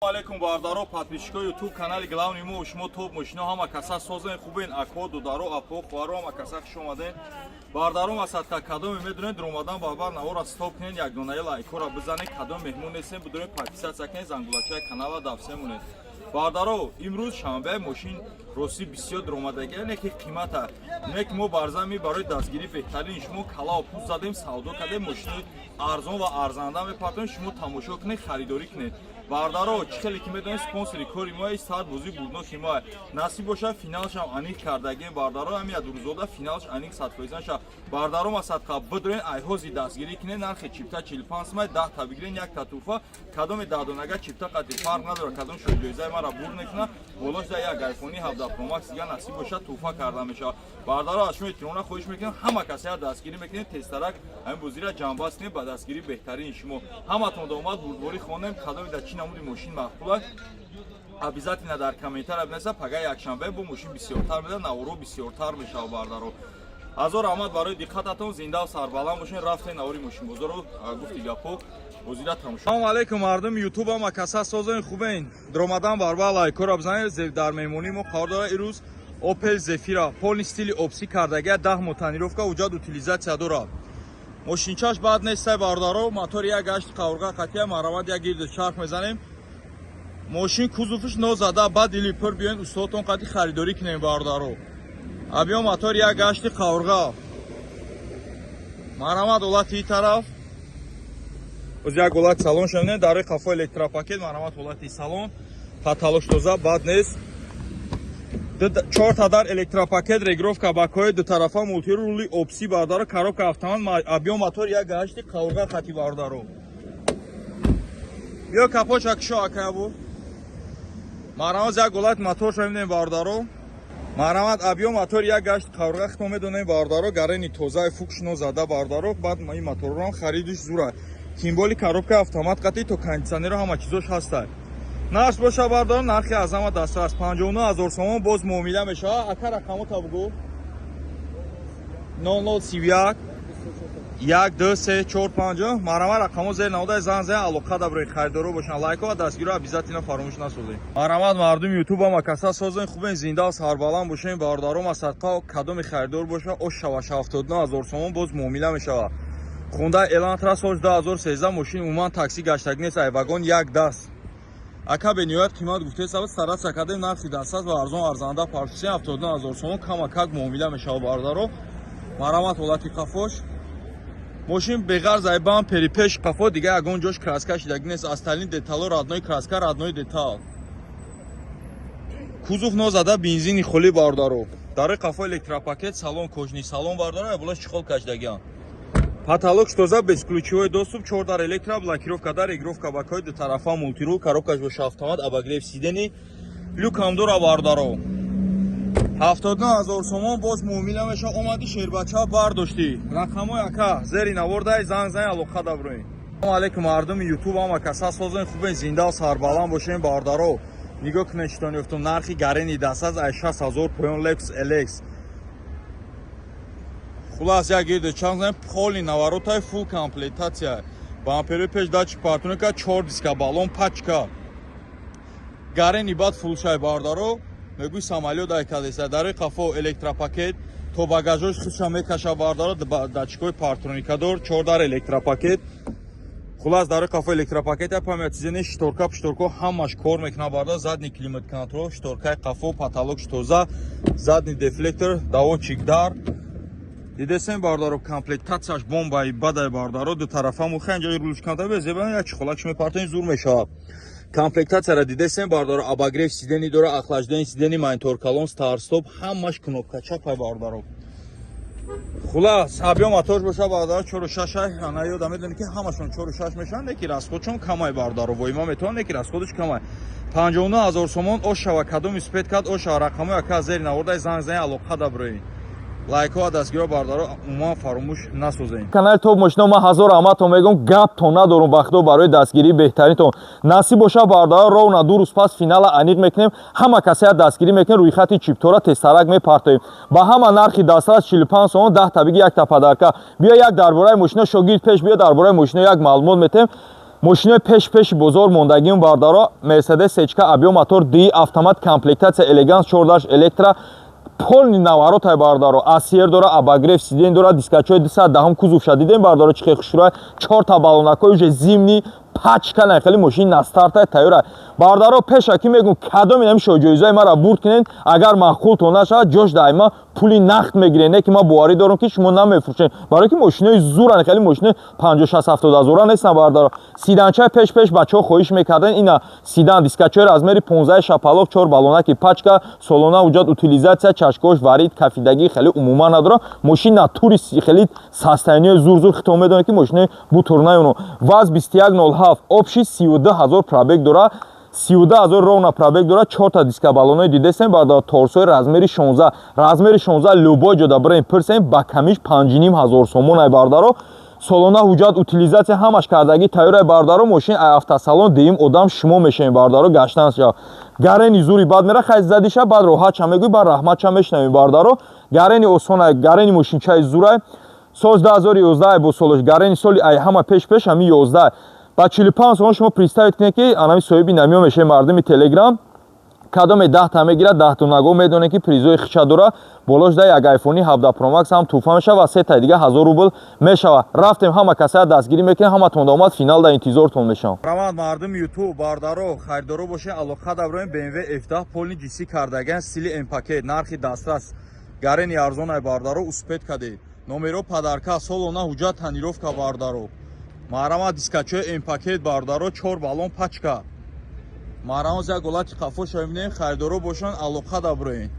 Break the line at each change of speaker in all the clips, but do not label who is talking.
алейкум бардаро подписчикои ютуб канали главни мо шумо топ мошино ҳама каса созен хубен акҳо дударо апоқ варо ҳама каса хуш омаден бардаро масадка кадоме медонед ромадан барбар навора стоп кунед ягдонаи лайкора бизанед кадом меҳмон нестем бидонед подписатсия кунед зангулачаи канала давсе монед бардаро имрӯз шанбе мошин рости бисёр ромадагия не ки қимата не ки мо барзами барои дастгирӣ беҳтарин шумо калао пӯст задем савдо кардем мошини арзон ва арзанда мепартонем шумо тамошо кунед харидорӣ кунед бардаро чӣ хеле ки медонед спонсори кори мои сад бозӣ бурдноки моа насиб боша финалшам аниқ кардагем бардаро ҳами адурӯзода финалш аниқ 100% ша бардаро масадқа бидорен айҳози дастгирӣ кунед нархи чипта 45 сомай 10 та бигирен як та туҳфа кадоме дадонага чипта қадри фарқ надора кадом шо ҷоизаи мара бурд мекунад болошда як айфони 17 Pro Max дига насиб боша туҳфа карда мешавад бардаро аз шумо эҳтирона хоҳиш мекунам ҳама касе дастгирӣ мекунед тестарак ҳамин бозира ҷанбаст кунед ба дастгирӣ беҳтарин шумо ҳаматон домад бурдборӣ хонем кадоме да чӣ намуди мошин мақбул аст обязательно дар комментария бинависа пага якшанбе бо мошин бисёртар меда наворо бисёртар мешавад бардаро ҳазор раҳмат барои диққататон зиндаву сарбаланд бошед рафтаи навори мошин бозоро гуфти гапо бозира тамошо салому алейкум мардуми ютуб ама каса созен хубен дромадан барба лайкора бизанед дар меҳмонии мо қарор дора ирӯз Opel Zafira полни стили опси кардагия 10 мо тонировка уҷад утилизатсия дорад мошинчаш бад нестай бардаро мотори як гашт қаврға қатия марамат як гирди чарх мезанем мошин кузуфиш нозада бад дили пур биёен устодтон қати харидорӣ кунем бардаро абиё мотори як гашти қаврға марамат ҳолати тараф оз як ҳолати салон шавнед дар қафо электропакет марамат ҳолати салон потолош тоза бад нест 4 тадар электропакет регировка бакои ду тарафа мултирули опси бардаро коробка автомат абиё мотор як гашти қаврға қати бардаро биё капоч акшо акабу марамат як ҳолати мотор шавнед бардаро марамат абиё мотор як гашт қаврға хито медонем бардаро гарени тозаи фукшно зада бардаро баъд ин моторро харидиш зура кимболи коробка автомат қати то кондитсионеро ҳама чизош ҳаста нарх боша бардаро нархи азама даста аст 59000 сомон боз муомила мешавад ака рақамота бугӯ 0031 123450 марама рақамо зер навода занза алоқа да барои харидоро бошан лайкова дастгиро обязательно фаромӯш насозем марамат мардуми ютуб ама каса созен хубен зинда сарбаланд бошем бардаро масадқа кадоми харидор боша ош шава 79000 сомон боз муомила мешавад хунда элантра соч 2013 мошин умуман такси гаштагӣ нест ай вагон як даст ака бениҳоят қимат гуфтед сабад саратса кардем нархи дастаст ва арзон арзанда паршуси 79000 сомон камакак муомила мешавад бардаро марамат ҳолати қафош мошин беғарз ай бампери пеш қафо дига ягон ҷош краска шидагӣ нест асталин детало родной краска родной детал кузуф нозада бензини холӣ бардаро дари қафо электропакет салон кожни салон бардаро ай булаш чихол кашдагиан потолок тоза безключевой доступ 4 дар электро блокировка дар регировка бакои ду тарафа мултирул коробкаш боша автомат обогрев сидени люкам дора бардаро 79000 сомон боз муомила меша омади шербача бардошти рақамои ака зери навордай занзани алоқа даброин салому алейкум мардуми ютуб ама каса созен хубен зинда сарбаланд бошем бардаро нигоҳ кунед читони уфтум нархи гарени дастаз ай 6000 поён Lexus LX хулас як гирди чанзан полни наворотаи фул комплектация бампери пеш датчик партоника 4 диска баллон пачка гарени бад фулшай бардаро мегӯи самолёт айкадеса дари қафо электропакет то багажош худша мекаша бардаро датчикои партроникадор 4 дар электропакет хулас дари қафо электропакет памятизене шторка пушторко ҳамаш кор мекунад бардаро задни климат контрол шторкаи қафо потолокш тоза задни дефлектор давончик дар дидесен бардаро комплектацияш бомбаи бадай бардаро ду тарафа мухи анҷои рулушканда безебан як чихолакш мепартони зур мешавад комплектацияра дидесен бардаро обогрев сидени дора охлаждени сидени монитор колон старт стоп ҳамаш кнопкача пай бардаро хулас абиё мотор боша бардаро 46 ана ёда медони ки ҳамашон 46 мешаванд неки расходшон камай бардаро воима метавон неки расходш камай 59000 сомон ошава кадоми спед кад ошава рақамои ака зери навордай занзани алоқа даброин лайкова дастгиро бардаро умуман фаромӯш насозем канали топ мошино ман ҳазор раҳматон мегӯям гапто надорум вақтҳо барои дастгирии беҳтаринтон насиб боша бардаро ровна 2 рӯз пас финала аниқ мекунем ҳама касея дастгирӣ мекунем рӯи хати чиптора тестарак мепартоем ба ҳама нархи дастарас 45 сомон 10 табиги як та падарка биё як дар бораи мошино шогирд пеш биё дар бораи мошино як маълумот метем
Мошинаи пеш бозор мондагиён бардаро Mercedes C-ка абиё мотор D автомат комплектация элеганс 4 электро полни наворотай бардаро асир дора абагреф сиден дора дискачой 210 кузовша дидем бардаро чихе хушура 4 та балонакой уже зимний пачка на хели мошин на старта тайора бардаро пеша ки мегум кадом намшо ҷоизаи мара бурд кинен агар маъқул то нашавад ҷош дайма пули нақд мегирен не ки ма буарӣ дорам ки шумо намефурӯшен барои ки мошинои зуран хели мошинои 50-60-70 ҳазора нестан бардаро сиданчаи пеш бачаҳо хоҳиш мекарден ина сидан дискачои размери 15 шапалок 4 балонаки пачка солона ҳуҷҷат утилизатсия чашкош варид кафидагӣ хели умуман надора мошин на тури хели састайниёи зур хитоб медонад ки мошинои бу турнаи оно ваз 2107 общий 32000 пробег дора 32000 ровна пробег дора 4 та диска балонои дидесем барда торсои размери 16 любой ҷода бирем пирсем ба камиш 5500 сомон ай бардаро солона ҳуҷҷат утилизатсия ҳамаш кардаги тайёраи бардаро мошин ай автосалон деим одам шумо мешавем бардаро гаштан шав гарени зури бад мера хайз задиша бад роҳатча мегӯй бад раҳматча мешнавем бардаро гарени осона гарени мошинчаи зурай соз 2011 бо солош гарени соли ай ҳама пеш ҳами 11 ба 45 сомон шумо представит кинед ки анами соҳиби намиё мешавем мардуми телеграм кадоме 10 та мегирад 10 та нагоҳ медонед ки призои хича дора болош да як айфони 17 Pro Max ҳам туҳфа мешава ва 3 та дига 1000 рубл мешава рафтем ҳама касая дастгирӣ мекунем ҳаматон омад финал да интизортон мешавам
рамад мардуми YouTube бардаро хайрдоро боше алоқа давроем BMW F10 полни GC кардаген стили M пакет нархи дастрас гарени арзонай бардаро успет каде номеро падарка солона ҳуҷҷат танировка бардаро марама дискачои M пакет бардаро 4 балон пачка марама за голати қафо шавибинем хайрдоро бошан алоқа даброен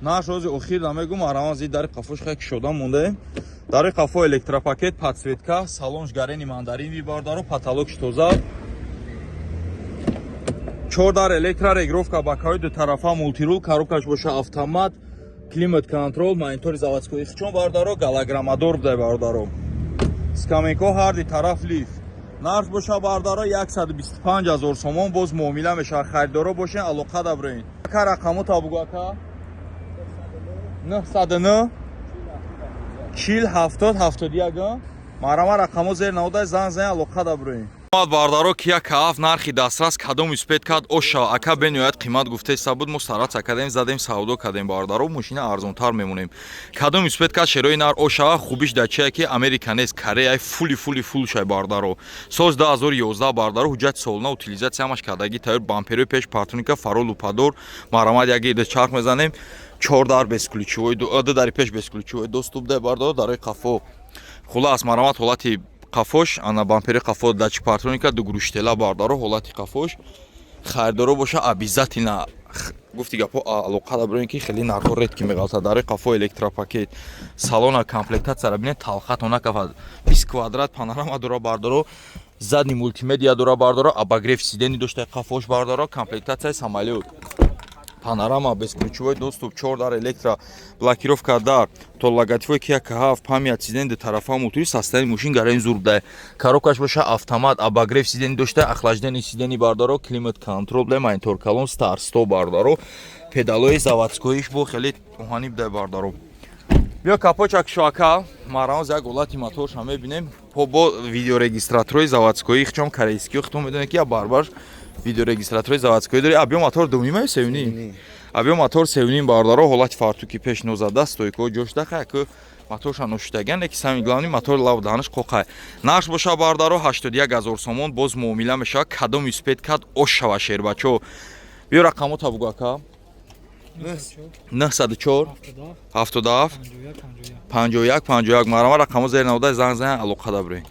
наш рози охир намегу марама зи дари қафош хай кишода мондаем дари қафо электропакет подсветка салонш гарени мандарини бардаро потолокш тоза 4 дар электро регировка бакаҳои дутарафа мултирул коробкаш боша автомат климат контрол монитори заводской хичон бардаро голограммадор буда бардаро скамейко ҳарди тараф лиф нарх боша бардаро 125000 сомон боз муомила мешавад хайрдоро бошен алоқа даброен ка рақаму табугу ака 909 40 70 71 марама рақаму зер наводай зан алоқа даброен бардаро кия каф нархи дастрас кадом успет кад оша ака бениояд қимат гуфте сабуд мо сарац академ задем савдо кадем бардаро мошина арзонтар мемонем кадом успет кад шерои нар оша хубиш дачая ки американес кореяй фул шай бардаро соз 2011 бардаро ҳуҷҷат солна утилизатсия ҳамаш кардаги тайёр бамперои пеш партуника фаро лупадор марамад як ида чарх мезанем 4 дар безключевой ду дари пеш безключевой доступ да бардаро дарои қафо хулас марамад ҳолати қафош ана бампери қафо дачи партроника дугруштела бардаро ҳолати қафош хайрдоро боша обязательно гуфти гапо алоқа даброен ки хели нархо ред ки меғалта дари қафо электропакет салона комплектация бинед талхат она кафа 20 квадрат панорама дора бардаро задни мултимедия дора бардаро обогрев сидени дошта қафош бардаро комплектация самолет панорама безключевой доступ 4 дар электро блокировка дар то логотипой кия каҳаф памят сиден ду тарафа мутури састани мошин гарен зурбда коробкаш боша автомат обогрев сидени дошта охлаждени сидени бардаро климат контрол бда монитор калон стар 100 бардаро педалои заводскоиш бо хеле оҳани бда бардаро бё капочак шоака марамоз як олати моторша мебинем бо видеорегистратори заводскои хчом корейскио хто медонед ки я барбар видеорегистратори заводской дори абиё мотор думима севни абиё мотор севним бардаро ҳолати фартуки пеш нозада стойко ҷошта хаку моторша ношутаган леки сами главни мотор лав данаш қоқай нарх боша бардаро 81000 сомон боз муомила мешава кадом успет кад ошава шербачо биё рақамо табугу ака 904 77 51 51 марама рақамо зер навода занг алоқа дабрем